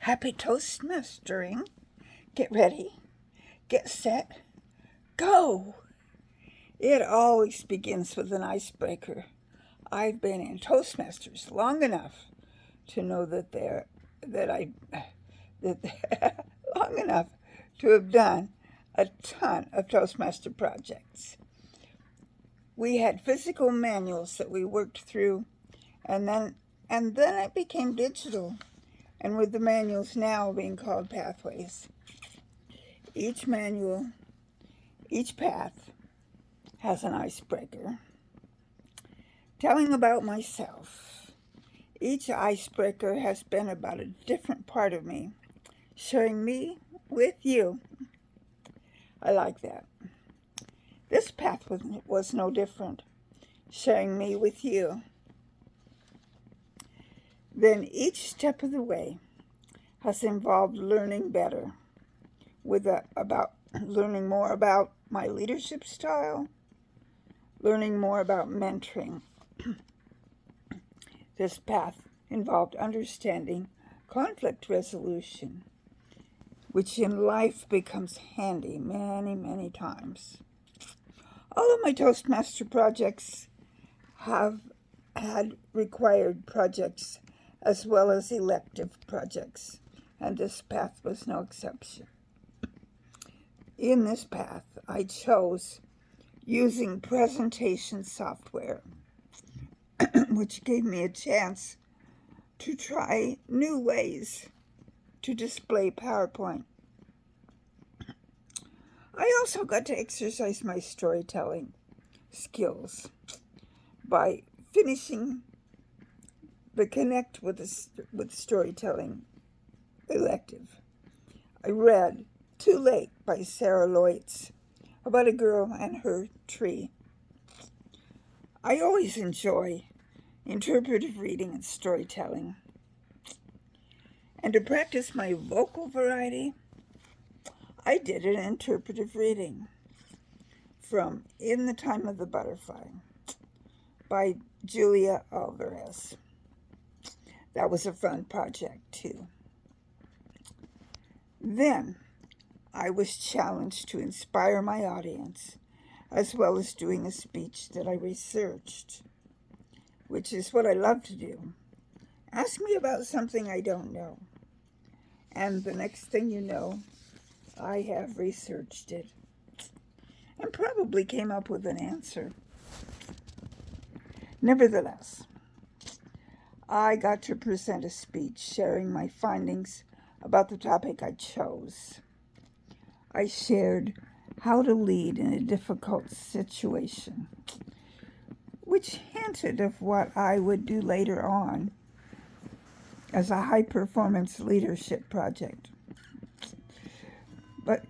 Happy Toastmastering. Get ready, get set, go. It always begins with an icebreaker. I've been in Toastmasters long enough to know long enough to have done a ton of Toastmaster projects. We had physical manuals that we worked through, and then it became digital, and with the manuals now being called pathways. Each manual, each path has an icebreaker. Telling about myself. Each icebreaker has been about a different part of me, sharing me with you. I like that. This path was no different, sharing me with you. Then each step of the way has involved learning better, about learning more about my leadership style, learning more about mentoring. This path involved understanding conflict resolution, which in life becomes handy many, many times. All of my Toastmaster projects have had required projects as well as elective projects, and this path was no exception. In this path, I chose using presentation software, which gave me a chance to try new ways to display PowerPoint. I also got to exercise my storytelling skills by finishing the Connect with Storytelling elective. I read Too Late by Sarah Loitz about a girl and her tree. I always enjoy interpretive reading and storytelling. And to practice my vocal variety, I did an interpretive reading from In the Time of the Butterfly by Julia Alvarez. That was a fun project too. Then I was challenged to inspire my audience, as well as doing a speech that I researched, which is what I love to do. Ask me about something I don't know, and the next thing you know, I have researched it and probably came up with an answer. Nevertheless, I got to present a speech sharing my findings about the topic I chose. I shared how to lead in a difficult situation, which hinted of what I would do later on as a high-performance leadership project. But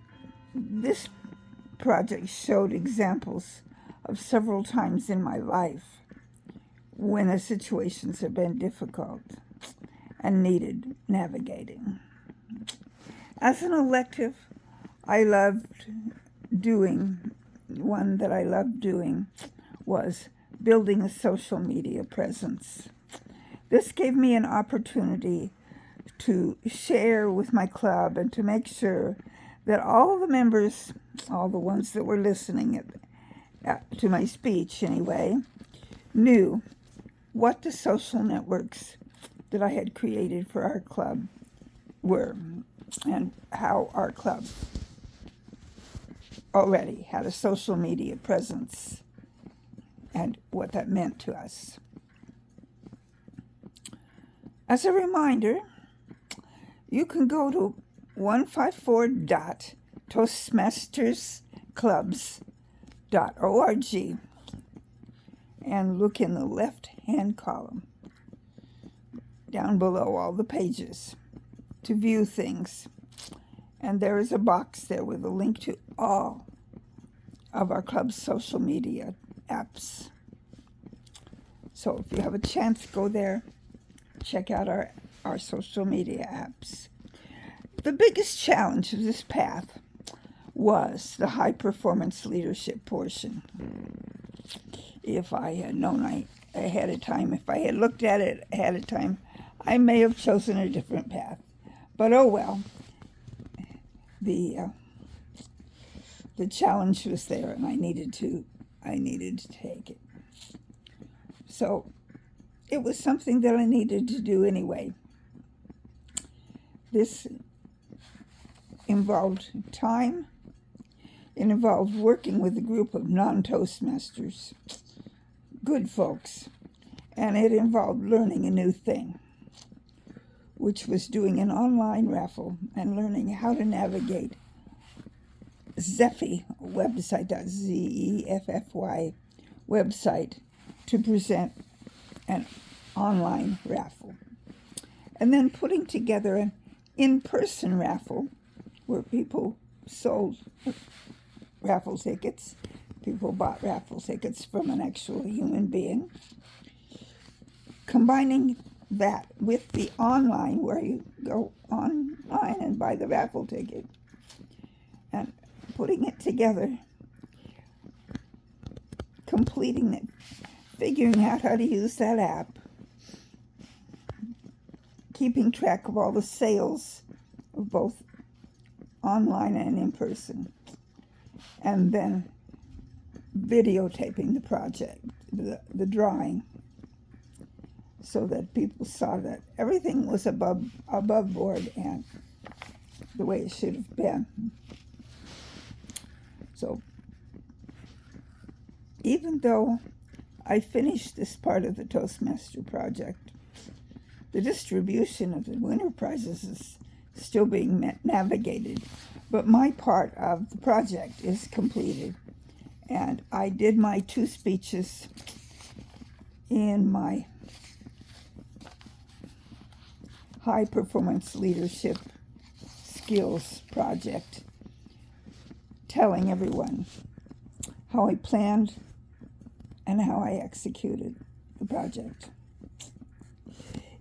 this project showed examples of several times in my life when the situations have been difficult and needed navigating. As an elective, one that I loved doing was building a social media presence. This gave me an opportunity to share with my club and to make sure that all the members, all the ones that were listening to my speech anyway, knew what the social networks that I had created for our club were and how our club already had a social media presence and what that meant to us. As a reminder, you can go to 154.toastmastersclubs.org and look in the left-hand column down below all the pages to view things. And there is a box there with a link to all of our club's social media apps. So if you have a chance, go there, check out our social media apps. The biggest challenge of this path was the high-performance leadership portion. If I had known ahead of time, if I had looked at it ahead of time, I may have chosen a different path. But oh well, the challenge was there, and I needed to take it. So it was something that I needed to do anyway. This involved time. It involved working with a group of non-Toastmasters, good folks, and it involved learning a new thing, which was doing an online raffle and learning how to navigate Zeffy website, Zeffy website, to present an online raffle. And then putting together an in-person raffle where people sold raffle tickets. People bought raffle tickets from an actual human being. Combining that with the online, where you go online and buy the raffle ticket, and putting it together, completing it, figuring out how to use that app, keeping track of all the sales of both online and in person, and then videotaping the project, the drawing, so that people saw that everything was above board and the way it should have been. So even though I finished this part of the Toastmaster project, the distribution of the winner prizes is still being navigated, but my part of the project is completed, and I did my 2 speeches in my high performance leadership skills project, telling everyone how I planned and how I executed the project.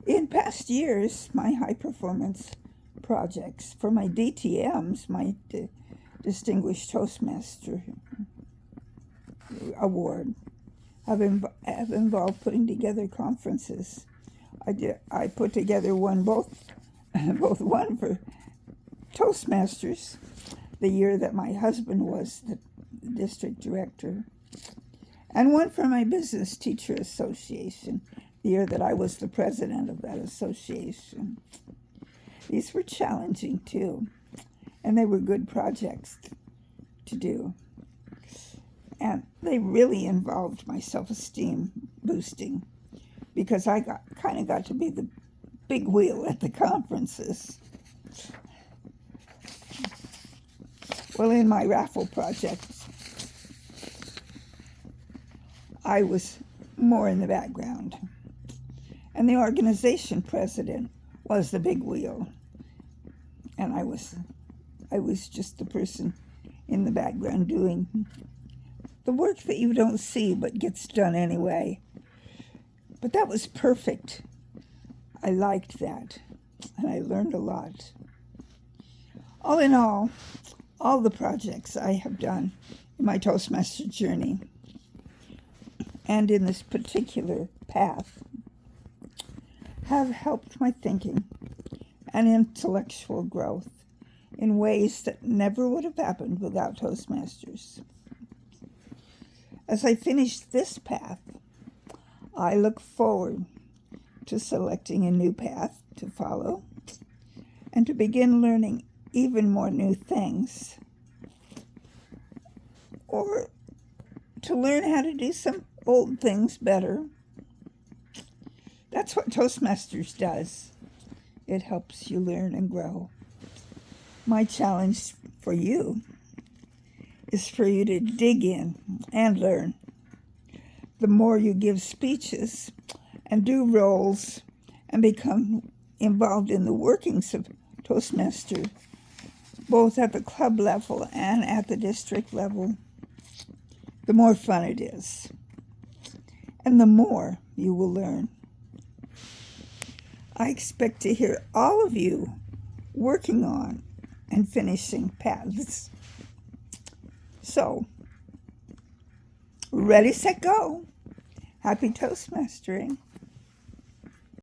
In past years, my high performance projects for my DTMs, my Distinguished Toastmaster Award, have involved putting together conferences. I put together both one for Toastmasters, the year that my husband was the district director, and one for my Business Teacher Association, the year that I was the president of that association. These were challenging too, and they were good projects to do. And they really involved my self-esteem boosting, because I kind of got to be the big wheel at the conferences. Well, in my raffle projects, I was more in the background, and the organization president was the big wheel, and I was just the person in the background doing the work that you don't see but gets done anyway. But that was perfect. I liked that, and I learned a lot. All in all the projects I have done in my Toastmaster journey and in this particular path have helped my thinking and intellectual growth in ways that never would have happened without Toastmasters. As I finish this path, I look forward to selecting a new path to follow and to begin learning even more new things, or to learn how to do some old things better. That's what Toastmasters does. It helps you learn and grow. My challenge for you is for you to dig in and learn. The more you give speeches and do roles and become involved in the workings of Toastmaster, both at the club level and at the district level, the more fun it is, and the more you will learn. I expect to hear all of you working on and finishing paths. So, ready, set, go. Happy Toastmastering.